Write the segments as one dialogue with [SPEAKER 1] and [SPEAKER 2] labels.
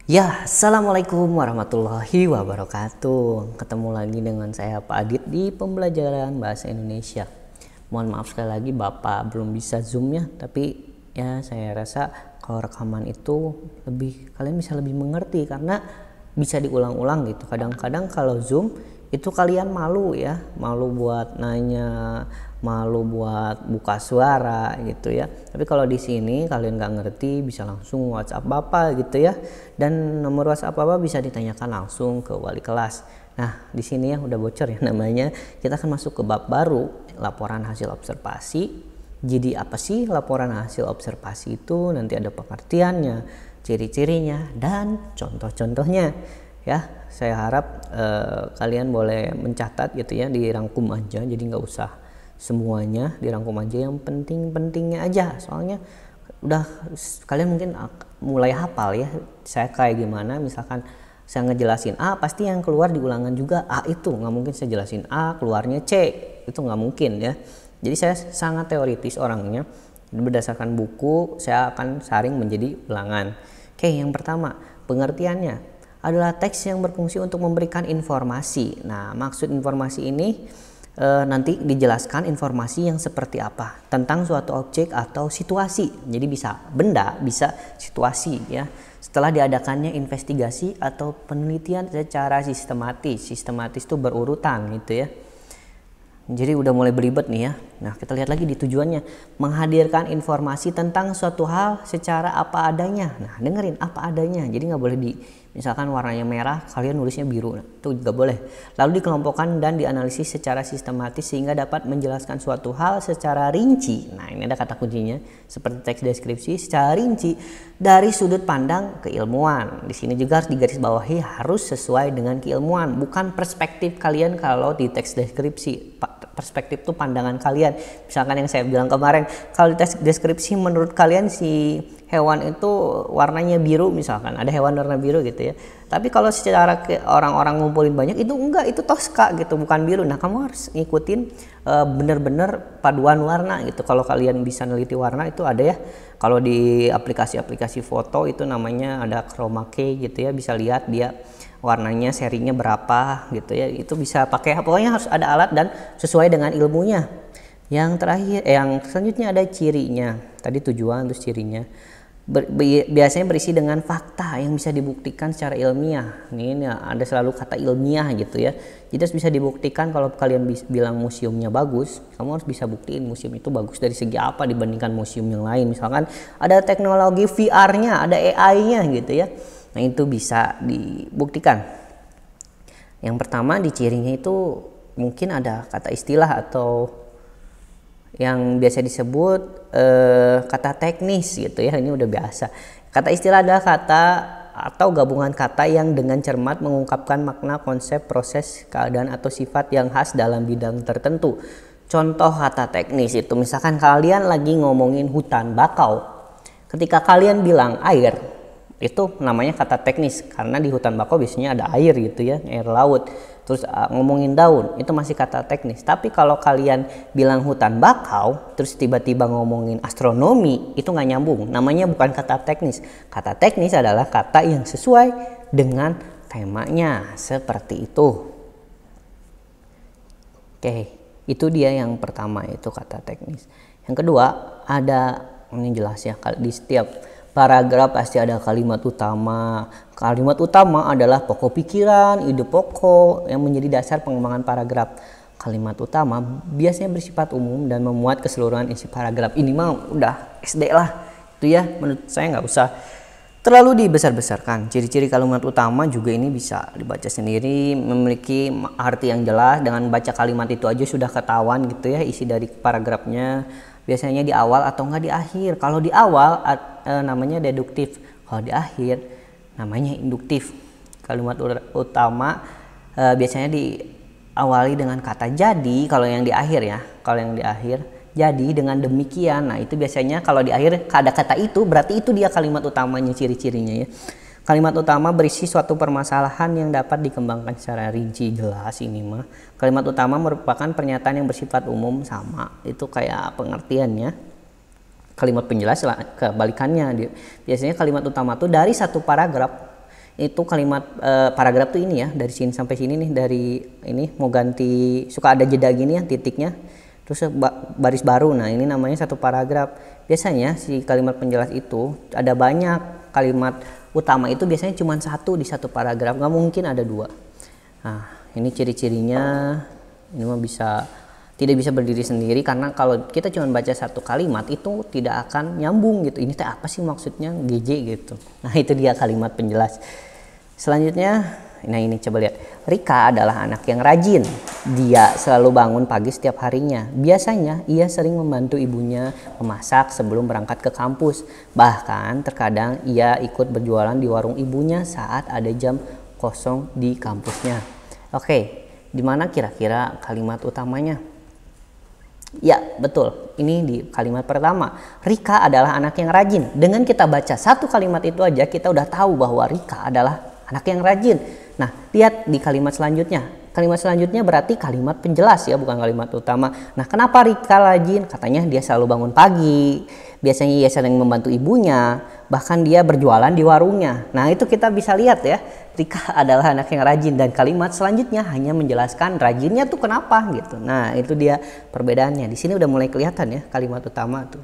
[SPEAKER 1] Ya, assalamualaikum warahmatullahi wabarakatuh. Ketemu lagi dengan saya Pak Adit di pembelajaran bahasa Indonesia. Mohon maaf sekali lagi Bapak belum bisa zoom ya, tapi ya saya rasa kalau rekaman itu kalian bisa lebih mengerti karena bisa diulang-ulang gitu. Kadang-kadang kalau zoom itu kalian malu ya, malu buat nanya, malu buat buka suara gitu ya. Tapi kalau di sini kalian nggak ngerti bisa langsung WhatsApp Bapak gitu ya, dan nomor WhatsApp Bapak bisa ditanyakan langsung ke wali kelas. Nah di sini ya udah bocor ya namanya, kita akan masuk ke bab baru, laporan hasil observasi. Jadi apa sih laporan hasil observasi itu? Nanti ada pengertiannya, ciri-cirinya, dan contoh-contohnya ya. Saya harap kalian boleh mencatat gitu ya, dirangkum aja, jadi nggak usah semuanya, dirangkum aja yang penting-pentingnya aja, soalnya udah kalian mungkin mulai hafal ya saya kayak gimana. Misalkan saya ngejelasin A, pasti yang keluar di ulangan juga A, itu nggak mungkin saya jelasin A keluarnya C, itu nggak mungkin ya. Jadi saya sangat teoritis orangnya, berdasarkan buku saya akan saring menjadi ulangan. Oke, yang pertama pengertiannya adalah teks yang berfungsi untuk memberikan informasi. Nah, maksud informasi ini nanti dijelaskan informasi yang seperti apa tentang suatu objek atau situasi. Jadi bisa benda, bisa situasi ya. Setelah diadakannya investigasi atau penelitian secara sistematis. Sistematis itu berurutan gitu ya. Jadi udah mulai belibet nih ya. Nah kita lihat lagi di tujuannya, menghadirkan informasi tentang suatu hal secara apa adanya. Nah dengerin, apa adanya. Jadi nggak boleh misalkan warnanya merah kalian nulisnya biru, nah, itu juga boleh. Lalu dikelompokkan dan dianalisis secara sistematis sehingga dapat menjelaskan suatu hal secara rinci. Nah ini ada kata kuncinya, seperti teks deskripsi secara rinci dari sudut pandang keilmuan. Di sini juga harus digarisbawahi, harus sesuai dengan keilmuan, bukan perspektif kalian. Kalau di teks deskripsi perspektif itu pandangan kalian. Misalkan yang saya bilang kemarin, kalau di teks deskripsi menurut kalian si hewan itu warnanya biru, misalkan ada hewan warna biru gitu ya, tapi kalau secara orang-orang ngumpulin banyak itu enggak, itu toska gitu, bukan biru. Nah kamu harus ngikutin bener-bener paduan warna gitu. Kalau kalian bisa neliti warna itu ada ya, kalau di aplikasi-aplikasi foto itu namanya ada chroma key gitu ya, bisa lihat dia warnanya serinya berapa gitu ya, itu bisa pakai, pokoknya harus ada alat dan sesuai dengan ilmunya. Yang terakhir yang selanjutnya ada cirinya, tadi tujuan terus cirinya. Biasanya berisi dengan fakta yang bisa dibuktikan secara ilmiah. Ini ada selalu kata ilmiah gitu ya, jadi harus bisa dibuktikan. Kalau kalian bilang museumnya bagus, kamu harus bisa buktiin museum itu bagus dari segi apa dibandingkan museum yang lain. Misalkan ada teknologi VR-nya, ada AI-nya gitu ya, nah itu bisa dibuktikan. Yang pertama di cirinya itu mungkin ada kata istilah atau yang biasa disebut kata teknis gitu ya, ini udah biasa. Kata istilah adalah kata atau gabungan kata yang dengan cermat mengungkapkan makna, konsep, proses, keadaan atau sifat yang khas dalam bidang tertentu. Contoh kata teknis itu misalkan kalian lagi ngomongin hutan bakau, ketika kalian bilang air, itu namanya kata teknis karena di hutan bakau biasanya ada air gitu ya, air laut. Terus ngomongin daun itu masih kata teknis. Tapi kalau kalian bilang hutan bakau terus tiba-tiba ngomongin astronomi, itu nggak nyambung, namanya bukan kata teknis. Kata teknis adalah kata yang sesuai dengan temanya, seperti itu. Oke, itu dia yang pertama, itu kata teknis. Yang kedua ada, ini jelas ya, di setiap paragraf pasti ada kalimat utama. Kalimat utama adalah pokok pikiran, ide pokok yang menjadi dasar pengembangan paragraf. Kalimat utama biasanya bersifat umum dan memuat keseluruhan isi paragraf. Ini mah udah SD lah, itu ya, menurut saya nggak usah terlalu dibesar-besarkan. Ciri-ciri kalimat utama juga ini bisa dibaca sendiri, memiliki arti yang jelas. Dengan baca kalimat itu aja sudah ketahuan gitu ya isi dari paragrafnya. Biasanya di awal atau enggak di akhir. Kalau di awal namanya deduktif, kalau di akhir namanya induktif. Kalimat utama biasanya diawali dengan kata jadi, kalau yang di akhir ya, kalau yang di akhir jadi dengan demikian. Nah itu biasanya kalau di akhir ada kata itu, berarti itu dia kalimat utamanya, ciri-cirinya ya. Kalimat utama berisi suatu permasalahan yang dapat dikembangkan secara rinci, jelas ini mah. Kalimat utama merupakan pernyataan yang bersifat umum, sama, itu kayak pengertiannya. Kalimat penjelas kebalikannya. Biasanya kalimat utama tuh dari satu paragraf Itu kalimat paragraf tuh ini ya, dari sini sampai sini nih, dari ini mau ganti suka ada jeda gini ya titiknya, terus baris baru. Nah ini namanya satu paragraf. Biasanya si kalimat penjelas itu ada banyak, kalimat utama itu biasanya cuma satu di satu paragraf, nggak mungkin ada dua. Nah ini ciri-cirinya. Ini mah tidak bisa berdiri sendiri, karena kalau kita cuma baca satu kalimat itu tidak akan nyambung gitu. Ini teh apa sih maksudnya GJ gitu. Nah itu dia kalimat penjelas. Selanjutnya, nah ini coba lihat. Rika adalah anak yang rajin. Dia selalu bangun pagi setiap harinya. Biasanya ia sering membantu ibunya memasak sebelum berangkat ke kampus. Bahkan terkadang ia ikut berjualan di warung ibunya saat ada jam kosong di kampusnya. Oke, di mana kira-kira kalimat utamanya? Ya betul, ini di kalimat pertama. Rika adalah anak yang rajin. Dengan kita baca satu kalimat itu aja kita udah tahu bahwa Rika adalah anak yang rajin. Nah lihat di kalimat selanjutnya. Kalimat selanjutnya berarti kalimat penjelas ya, bukan kalimat utama. Nah kenapa Rika rajin? Katanya dia selalu bangun pagi. Biasanya ia sering membantu ibunya. Bahkan dia berjualan di warungnya. Nah itu kita bisa lihat ya, Rika adalah anak yang rajin, dan kalimat selanjutnya hanya menjelaskan rajinnya tuh kenapa gitu. Nah itu dia perbedaannya. Di sini udah mulai kelihatan ya kalimat utama tuh.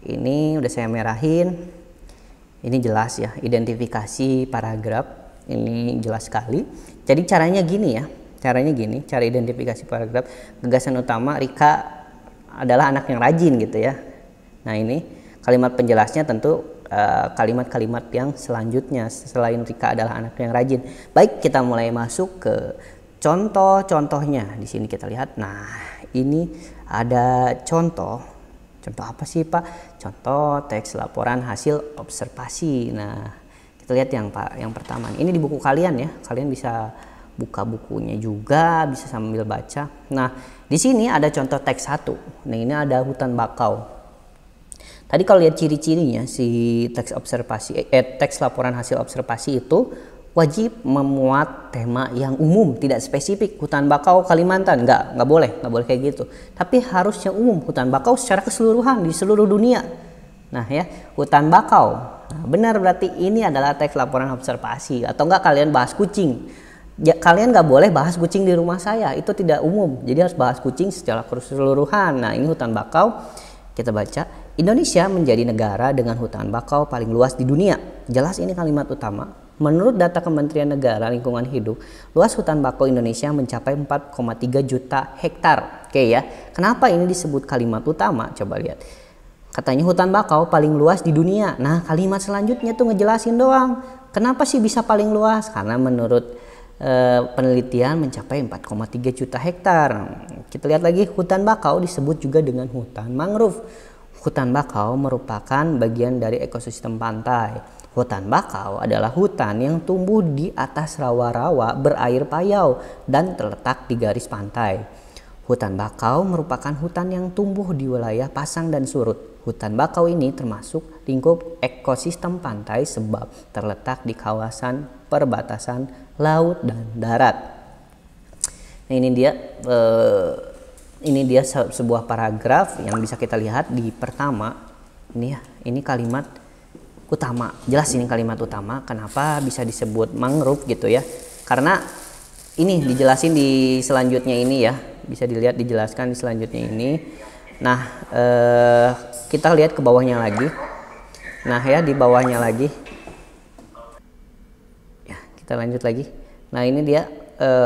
[SPEAKER 1] Ini udah saya merahin. Ini jelas ya, identifikasi paragraf. Ini jelas sekali. Jadi caranya gini ya. Caranya gini, cara identifikasi paragraf. Gagasan utama, Rika adalah anak yang rajin gitu ya. Nah ini kalimat penjelasnya tentu kalimat-kalimat yang selanjutnya selain Rika adalah anak yang rajin. Baik, kita mulai masuk ke contoh-contohnya. Di sini kita lihat. Nah ini ada contoh. Contoh apa sih Pak? Contoh teks laporan hasil observasi. Nah kita lihat yang pertama. Ini di buku kalian ya. Kalian bisa buka bukunya juga, bisa sambil baca. Nah, di sini ada contoh teks 1. Nah, ini ada hutan bakau. Tadi kalau lihat ciri-cirinya si teks observasi teks laporan hasil observasi itu wajib memuat tema yang umum, tidak spesifik. Hutan bakau Kalimantan, nggak boleh kayak gitu. Tapi harusnya umum, hutan bakau secara keseluruhan di seluruh dunia. Nah, ya, hutan bakau. Nah, benar, berarti ini adalah teks laporan observasi. Atau enggak kalian bahas kucing. Ya, kalian nggak boleh bahas kucing di rumah saya, itu tidak umum. Jadi harus bahas kucing secara keseluruhan. Nah ini hutan bakau, kita baca. Indonesia menjadi negara dengan hutan bakau paling luas di dunia. Jelas ini kalimat utama. Menurut data Kementerian Negara Lingkungan Hidup, luas hutan bakau Indonesia mencapai 4,3 juta hektar. Oke ya, kenapa ini disebut kalimat utama? Coba lihat. Katanya hutan bakau paling luas di dunia. Nah kalimat selanjutnya tuh ngejelasin doang. Kenapa sih bisa paling luas? Karena menurut penelitian mencapai 4,3 juta hektar. Kita lihat lagi, hutan bakau disebut juga dengan hutan mangrove. Hutan bakau merupakan bagian dari ekosistem pantai. Hutan bakau adalah hutan yang tumbuh di atas rawa-rawa berair payau dan terletak di garis pantai. Hutan bakau merupakan hutan yang tumbuh di wilayah pasang dan surut. Hutan bakau ini termasuk lingkup ekosistem pantai sebab terletak di kawasan perbatasan laut dan darat. Nah, ini dia sebuah paragraf yang bisa kita lihat di pertama. Ini ya, ini kalimat utama. Jelas ini kalimat utama. Kenapa bisa disebut mangrove gitu ya? Karena ini dijelasin di selanjutnya ini ya. Bisa dilihat dijelaskan di selanjutnya ini. Nah, kita lihat ke bawahnya lagi. Nah ya, di bawahnya lagi. Ya, kita lanjut lagi. Nah ini dia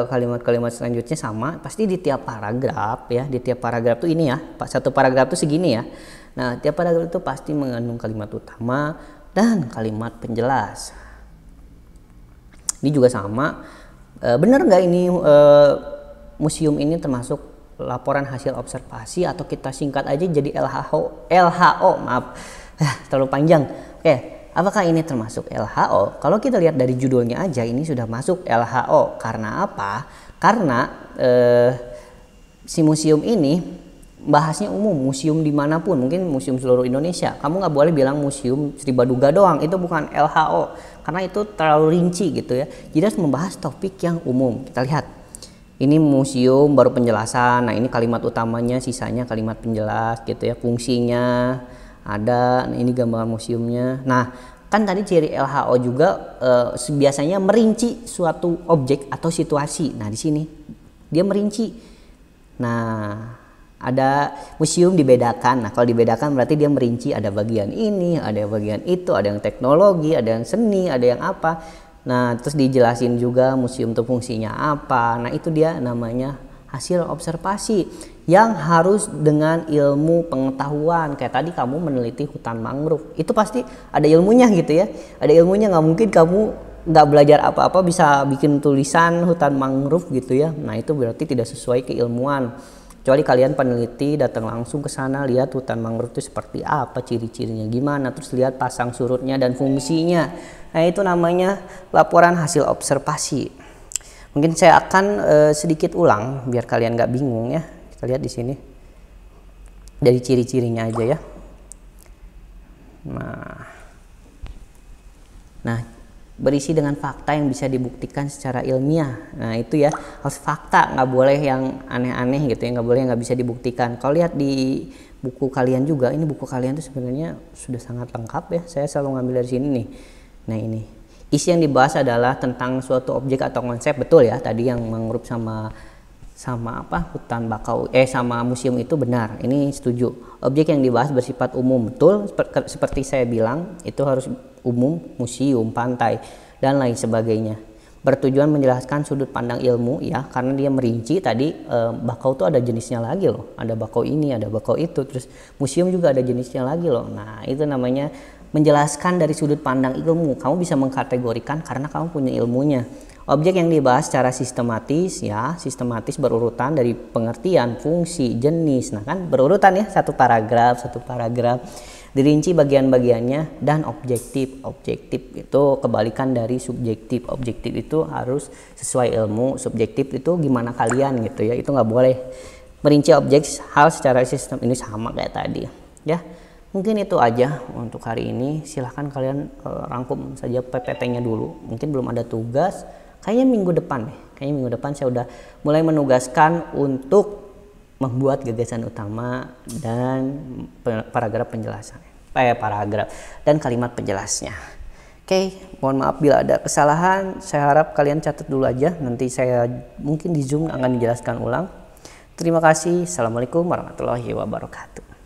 [SPEAKER 1] kalimat-kalimat selanjutnya sama. Pasti di tiap paragraf ya. Di tiap paragraf tuh ini ya. Satu paragraf tuh segini ya. Nah tiap paragraf itu pasti mengandung kalimat utama dan kalimat penjelas. Ini juga sama. Bener nggak ini museum ini termasuk laporan hasil observasi, atau kita singkat aja jadi LHO, maaf, terlalu panjang. Oke, apakah ini termasuk LHO? Kalau kita lihat dari judulnya aja ini sudah masuk LHO. Karena apa? Karena si museum ini bahasnya umum, museum dimanapun, mungkin museum seluruh Indonesia. Kamu nggak boleh bilang museum Sri Baduga doang, itu bukan LHO, karena itu terlalu rinci gitu ya. Jadi harus membahas topik yang umum. Kita lihat, ini museum baru penjelasan. Nah ini kalimat utamanya, sisanya kalimat penjelas gitu ya. Fungsinya ada, nah ini gambar museumnya. Nah Kan tadi ciri LHO juga biasanya merinci suatu objek atau situasi. Nah, di sini dia merinci. Nah, ada museum dibedakan. Nah, kalau dibedakan berarti dia merinci, ada bagian ini, ada bagian itu, ada yang teknologi, ada yang seni, ada yang apa. Nah, terus dijelasin juga museum itu fungsinya apa. Nah, itu dia namanya hasil observasi yang harus dengan ilmu pengetahuan. Kayak tadi kamu meneliti hutan mangrove, itu pasti ada ilmunya gitu ya. Ada ilmunya, nggak mungkin kamu nggak belajar apa-apa bisa bikin tulisan hutan mangrove gitu ya. Nah, itu berarti tidak sesuai keilmuan. Kecuali kalian peneliti datang langsung ke sana, lihat hutan mangrove itu seperti apa, ciri-cirinya gimana, terus lihat pasang surutnya dan fungsinya. Nah, itu namanya laporan hasil observasi. Mungkin saya akan sedikit ulang biar kalian nggak bingung ya. Kita lihat di sini dari ciri-cirinya aja ya. Nah, berisi dengan fakta yang bisa dibuktikan secara ilmiah. Nah, itu ya, harus fakta, nggak boleh yang aneh-aneh gitu ya, nggak boleh nggak bisa dibuktikan. Kalau lihat di buku kalian juga, ini buku kalian tuh sebenarnya sudah sangat lengkap ya. Saya selalu ngambil dari sini nih. Nah, ini isi yang dibahas adalah tentang suatu objek atau konsep, betul ya. Tadi yang mangrove sama apa hutan bakau sama museum itu benar, ini setuju. Objek yang dibahas bersifat umum, betul, seperti saya bilang itu harus umum, museum, pantai dan lain sebagainya. Bertujuan menjelaskan sudut pandang ilmu ya, karena dia merinci tadi bakau itu ada jenisnya lagi loh, ada bakau ini, ada bakau itu, terus museum juga ada jenisnya lagi loh. Nah, itu namanya menjelaskan dari sudut pandang ilmu. Kamu bisa mengkategorikan karena kamu punya ilmunya. Objek yang dibahas secara sistematis ya, sistematis berurutan dari pengertian, fungsi, jenis. Nah, kan berurutan ya, satu paragraf, dirinci bagian-bagiannya, dan objektif. Objektif itu kebalikan dari subjektif. Objektif itu harus sesuai ilmu, subjektif itu gimana kalian gitu ya. Itu nggak boleh merinci objek hal secara sistem, ini sama kayak tadi ya. Mungkin itu aja untuk hari ini. Silahkan kalian rangkum saja PPT-nya dulu. Mungkin belum ada tugas. Kayaknya minggu depan saya udah mulai menugaskan untuk membuat gagasan utama dan paragraf penjelasan. Paragraf dan kalimat penjelasnya. Oke, mohon maaf bila ada kesalahan. Saya harap kalian catat dulu aja. Nanti saya mungkin di Zoom akan dijelaskan ulang. Terima kasih. Assalamualaikum warahmatullahi wabarakatuh.